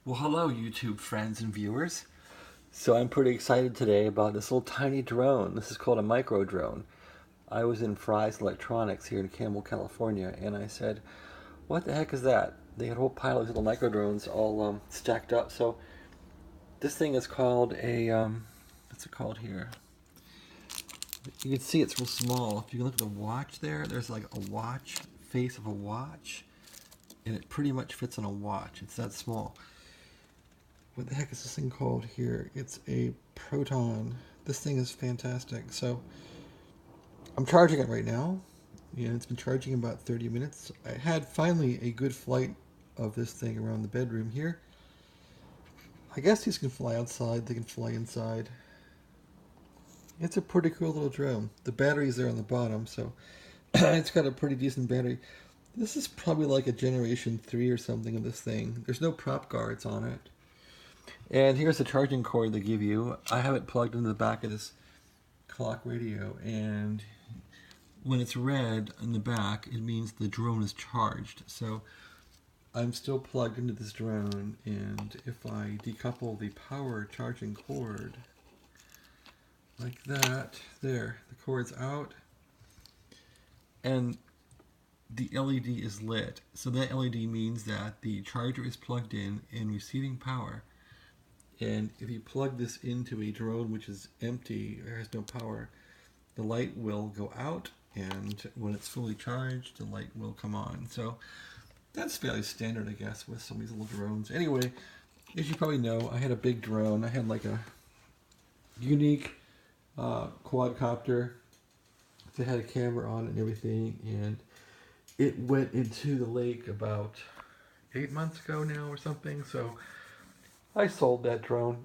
Well, hello, YouTube friends and viewers. So I'm pretty excited today about this little tiny drone. This is called a micro drone. I was in Fry's Electronics here in Campbell, California, and I said, "What the heck is that?" They had a whole pile of little micro drones all stacked up. So this thing is called what's it called here? You can see it's real small. If you look at the watch there, there's like a watch face of a watch, and it pretty much fits on a watch. It's that small. What the heck is this thing called here? It's a Proton. This thing is fantastic. So I'm charging it right now. Yeah, it's been charging about 30 minutes. I had finally a good flight of this thing around the bedroom here. I guess these can fly outside, they can fly inside. It's a pretty cool little drone. The battery's there on the bottom, so it's got a pretty decent battery. This is probably like a generation 3 or something of this thing. There's no prop guards on it. And here's the charging cord they give you. I have it plugged into the back of this clock radio, and when it's red in the back, it means the drone is charged. So I'm still plugged into this drone, and if I decouple the power charging cord like that, there, the cord's out, and the LED is lit. So that LED means that the charger is plugged in and receiving power. And if you plug this into a drone which is empty or has no power, the light will go out, and when it's fully charged, the light will come on. So that's fairly standard, I guess, with some of these little drones. Anyway, as you probably know, I had a big drone. I had like a unique quadcopter that had a camera on it and everything, and it went into the lake about 8 months ago now or something. So I sold that drone.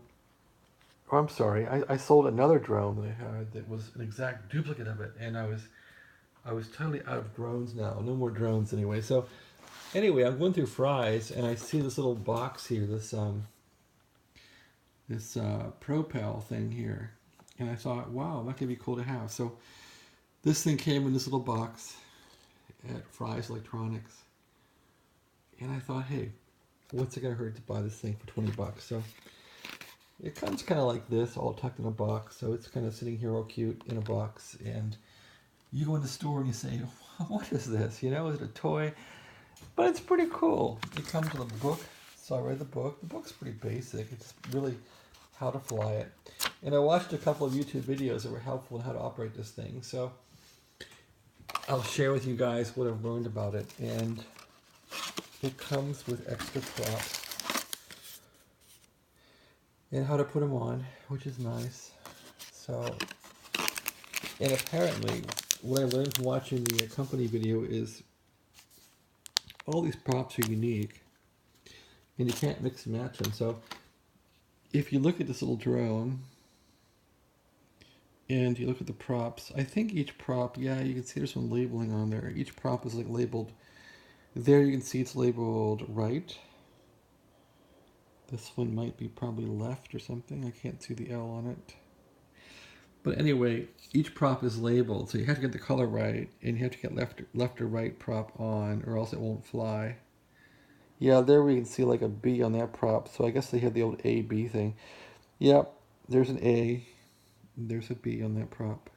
Oh, I'm sorry. I sold another drone that I had that was an exact duplicate of it, and I was totally out of drones now. No more drones anyway. So anyway, I'm going through Fry's, and I see this little box here, this Propel thing here, and I thought, wow, that could be cool to have. So this thing came in this little box at Fry's Electronics, and I thought, hey, what's it gonna hurt to buy this thing for 20 bucks? So it comes kind of like this, all tucked in a box. So it's kind of sitting here all cute in a box, and you go in the store and you say, what is this? You know, is it a toy? But it's pretty cool. It comes with a book. So I read the book. The book's pretty basic. It's really how to fly it. And I watched a couple of YouTube videos that were helpful in how to operate this thing. So I'll share with you guys what I've learned about it. And it comes with extra props and how to put them on, which is nice. So, and apparently, what I learned from watching the company video is all these props are unique, and you can't mix and match them. So, if you look at this little drone, and you look at the props, I think each prop, yeah, you can see there's some labeling on there. Each prop is like labeled. There you can see it's labeled right. This one might be probably left or something. I can't see the L on it. But anyway, each prop is labeled, so you have to get the color right, and you have to get left or right prop on, or else it won't fly. Yeah, there we can see like a B on that prop, so I guess they had the old A, B thing. Yep, there's an A, there's a B on that prop.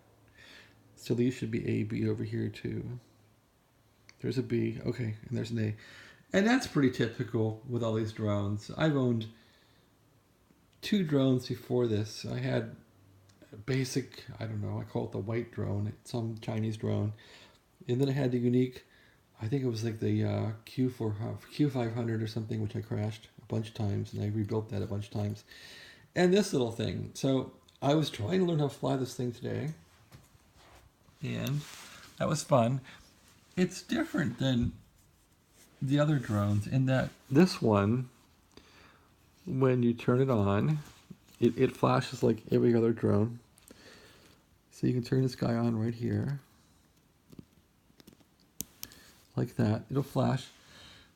So these should be A, B over here too. There's a B, okay, and there's an A. And that's pretty typical with all these drones. I've owned 2 drones before this. I had a basic, I don't know, I call it the white drone. It's some Chinese drone. And then I had the unique, I think it was like the Q500 or something, which I crashed a bunch of times, and I rebuilt that a bunch of times. And this little thing. So I was trying to learn how to fly this thing today, and that was fun. It's different than the other drones in that this one, when you turn it on, it flashes like every other drone. So you can turn this guy on right here, like that. It'll flash.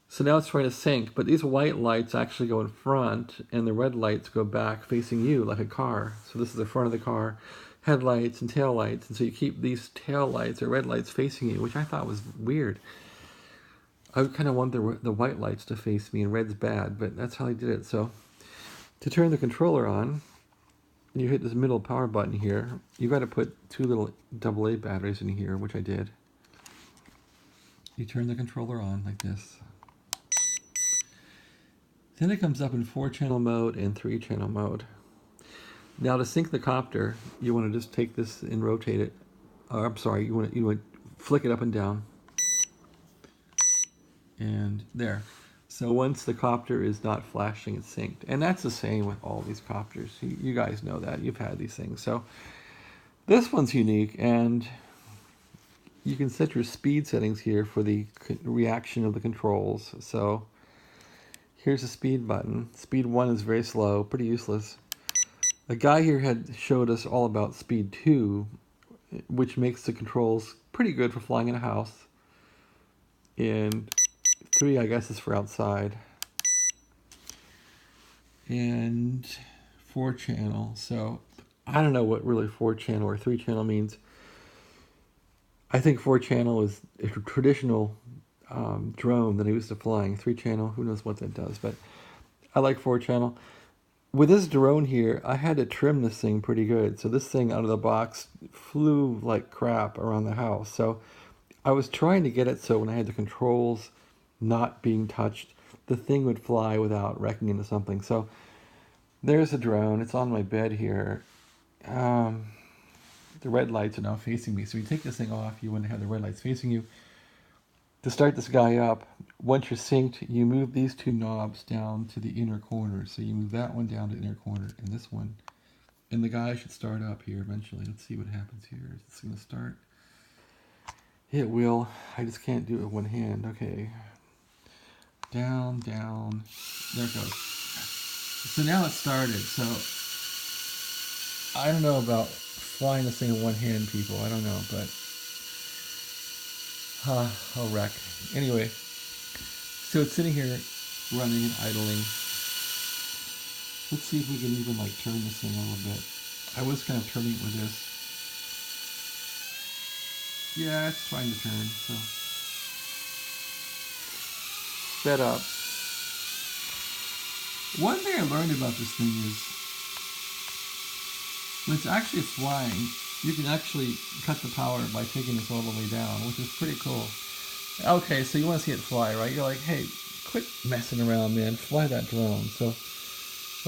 So now it's trying to sync, but these white lights actually go in front, and the red lights go back facing you like a car. So this is the front of the car, headlights and tail lights, and so you keep these tail lights or red lights facing you, which I thought was weird. I kind of want the white lights to face me, and red's bad, but that's how I did it. So to turn the controller on, you hit this middle power button here. You got to put 2 little AA batteries in here, which I did. You turn the controller on like this. Then it comes up in 4-channel mode and 3-channel mode. Now to sync the copter, you want to just take this and rotate it. Or, I'm sorry, you want to flick it up and down. And there. So once the copter is not flashing, it's synced. And that's the same with all these copters. You guys know that. You've had these things. So this one's unique, and you can set your speed settings here for the reaction of the controls. So here's the speed button. Speed 1 is very slow, pretty useless. A guy here had showed us all about speed 2, which makes the controls pretty good for flying in a house. And 3, I guess, is for outside. And 4-channel. So I don't know what really 4-channel or 3-channel means. I think 4-channel is a traditional drone that I used to flying. 3-channel, who knows what that does, but I like 4-channel. With this drone here, I had to trim this thing pretty good. So this thing out of the box flew like crap around the house. So I was trying to get it so when I had the controls not being touched, the thing would fly without wrecking into something. So there's the drone. It's on my bed here. The red lights are now facing me. So you take this thing off, you want to have the red lights facing you. To start this guy up, once you're synced, you move these 2 knobs down to the inner corner. So you move that one down to the inner corner and this one. And the guy should start up here eventually. Let's see what happens here. It's going to start. It will. I just can't do it with one hand. Okay. Down, down. There it goes. So now it started. So I don't know about flying this thing in one hand, people. I don't know, but I'll wreck. Anyway, so it's sitting here running and idling. Let's see if we can even like turn this thing a little bit. I was kind of turning it with this. Yeah, it's trying to turn, so. Sped up. One thing I learned about this thing is when it's actually flying, you can actually cut the power by taking this all the way down, which is pretty cool. Okay, so you want to see it fly, right? You're like, hey, quit messing around, man. Fly that drone. So,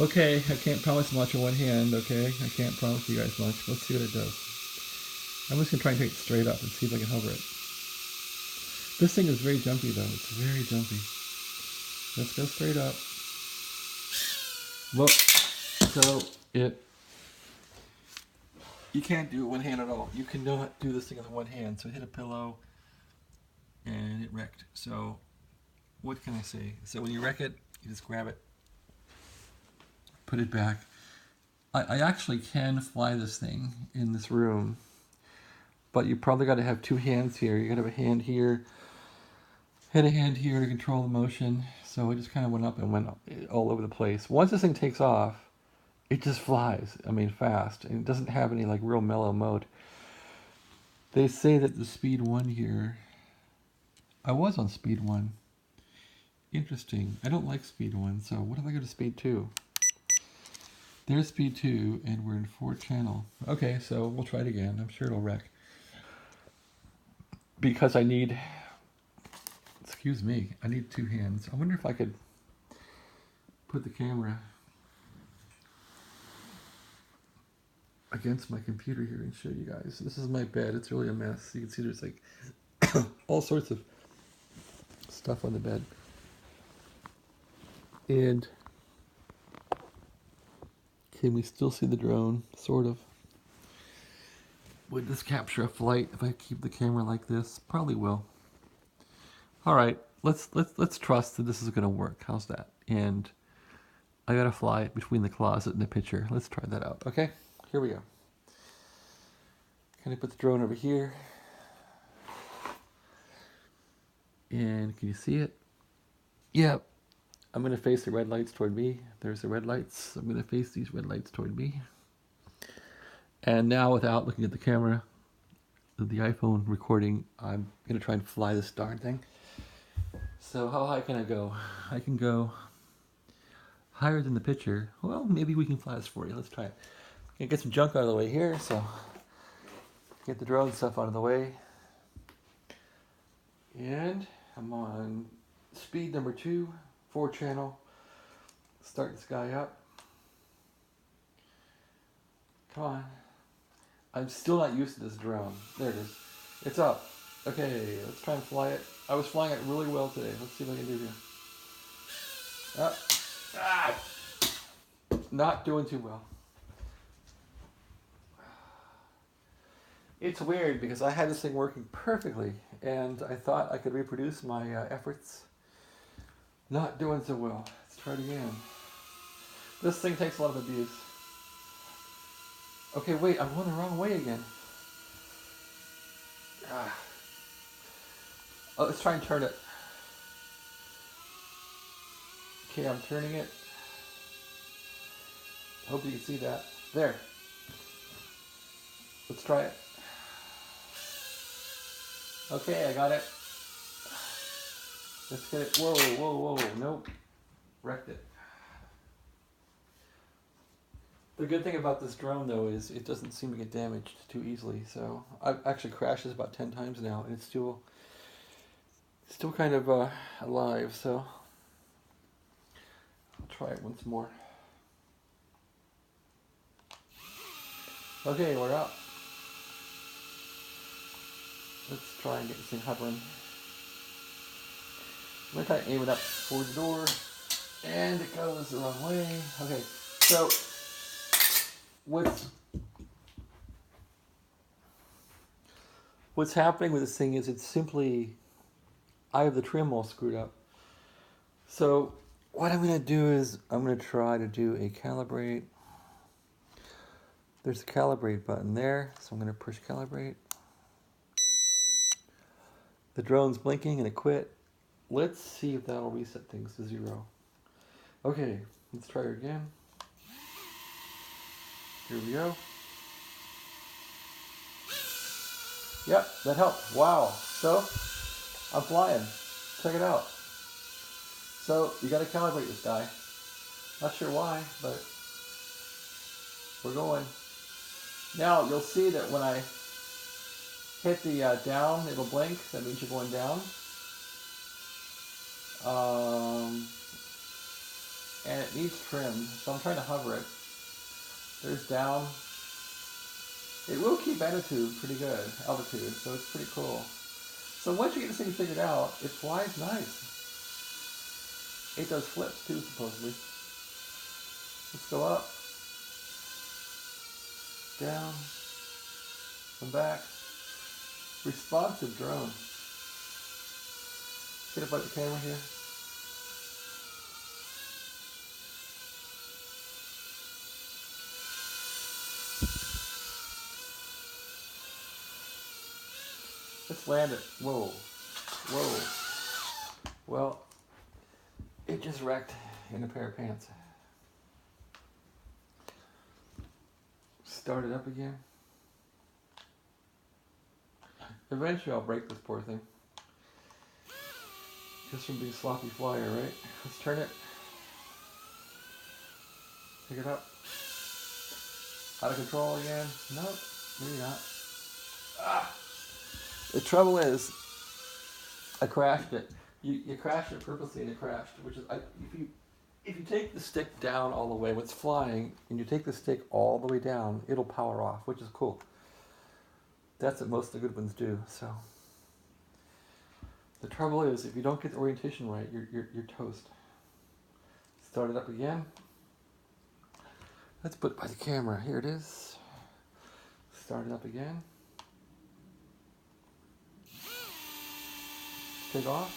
okay, I can't promise much in one hand, okay? I can't promise you guys much. Let's see what it does. I'm just going to try and take it straight up and see if I can hover it. This thing is very jumpy, though. It's very jumpy. Let's go straight up. Look. So, you can't do it one hand at all. You cannot do this thing with one hand. So hit a pillow, and it wrecked. So what can I say? So when you wreck it, you just grab it, put it back. I actually can fly this thing in this room, but you probably got to have 2 hands here. You got to have a hand here and a hand here to control the motion. So it just kind of went up and went all over the place. Once this thing takes off, it just flies, I mean, fast. And it doesn't have any, like, real mellow mode. They say that the speed 1 here... I was on speed 1. Interesting. I don't like speed 1, so what if I go to speed 2? There's speed 2, and we're in 4-channel. Okay, so we'll try it again. I'm sure it'll wreck. Because I need... Excuse me. I need 2 hands. I wonder if I could put the camera against my computer here and show you guys. This is my bed. It's really a mess. You can see there's like all sorts of stuff on the bed. And can we still see the drone? Sort of. Would this capture a flight if I keep the camera like this? Probably will. All right, let's trust that this is going to work. How's that? And I gotta fly it between the closet and the picture. Let's try that out. Okay, here we go. Can I put the drone over here? And can you see it? Yep. I'm gonna face the red lights toward me. There's the red lights. I'm gonna face these red lights toward me. And now, without looking at the camera, the iPhone recording, I'm gonna try and fly this darn thing. So how high can I go? I can go higher than the picture. Well, maybe we can fly this for you. Let's try it. Gonna get some junk out of the way here, so get the drone stuff out of the way. And I'm on speed number 2, 4-channel. Start this guy up. Come on. I'm still not used to this drone. There it is. It's up. Okay, let's try and fly it. I was flying it really well today. Let's see what I can do here. Up. Ah! Not doing too well. It's weird because I had this thing working perfectly and I thought I could reproduce my efforts. Not doing so well. Let's try it again. This thing takes a lot of abuse. Okay, wait, I'm going the wrong way again. Ah. Oh, let's try and turn it. Okay, I'm turning it. Hope you can see that. There. Let's try it. Okay, I got it. Let's get it. Whoa, whoa, whoa. Nope. Wrecked it. The good thing about this drone, though, is it doesn't seem to get damaged too easily. So I've actually crashed this about 10 times now, and it's still kind of alive. So I'll try it once more. Okay, we're up. Let's try and get this thing hovering. I'm going to try to aim it up towards the door, and it goes the wrong way. Okay, so what's happening with this thing is it's simply, I have the trim all screwed up. So what I'm going to do is I'm going to try to do a calibrate. There's a calibrate button there, so I'm going to push calibrate. The drone's blinking and it quit. Let's see if that'll reset things to 0. Okay, let's try it again. Here we go. Yep, that helped. Wow. So, I'm flying. Check it out. So, you gotta calibrate this guy. Not sure why, but we're going. Now, you'll see that when I hit the down, it'll blink. That means you're going down. And it needs trimmed, so I'm trying to hover it. There's down. It will keep altitude pretty good, so it's pretty cool. So once you get this thing figured out, it flies nice. It does flips too, supposedly. Let's go up, down, and back. Responsive drone. Get up by the camera here. Let's land it. Whoa. Whoa. Well, it just wrecked in a pair of pants. Start it up again. Eventually I'll break this poor thing. Just from being sloppy flyer, right? Let's turn it. Pick it up. Out of control again. Nope, maybe not. Ah! The trouble is, I crashed it. You crashed it purposely and it crashed, which is, if you take the stick down all the way when it's flying, and you take the stick all the way down, it'll power off, which is cool. That's what most of the good ones do, so. The trouble is, if you don't get the orientation right, you're toast. Start it up again. Let's put it by the camera. Here it is. Start it up again. Take off.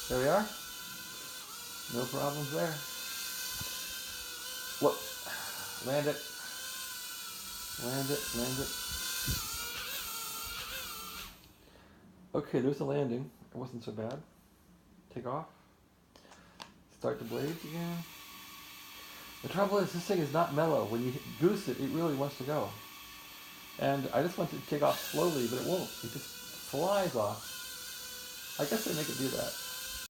There we are. No problems there. Whoop. Land it. Land it. Land it. Okay, there's the landing. It wasn't so bad. Take off. Start the blades again. The trouble is, this thing is not mellow. When you goose it, it really wants to go. And I just want it to take off slowly, but it won't. It just flies off. I guess they make it do that.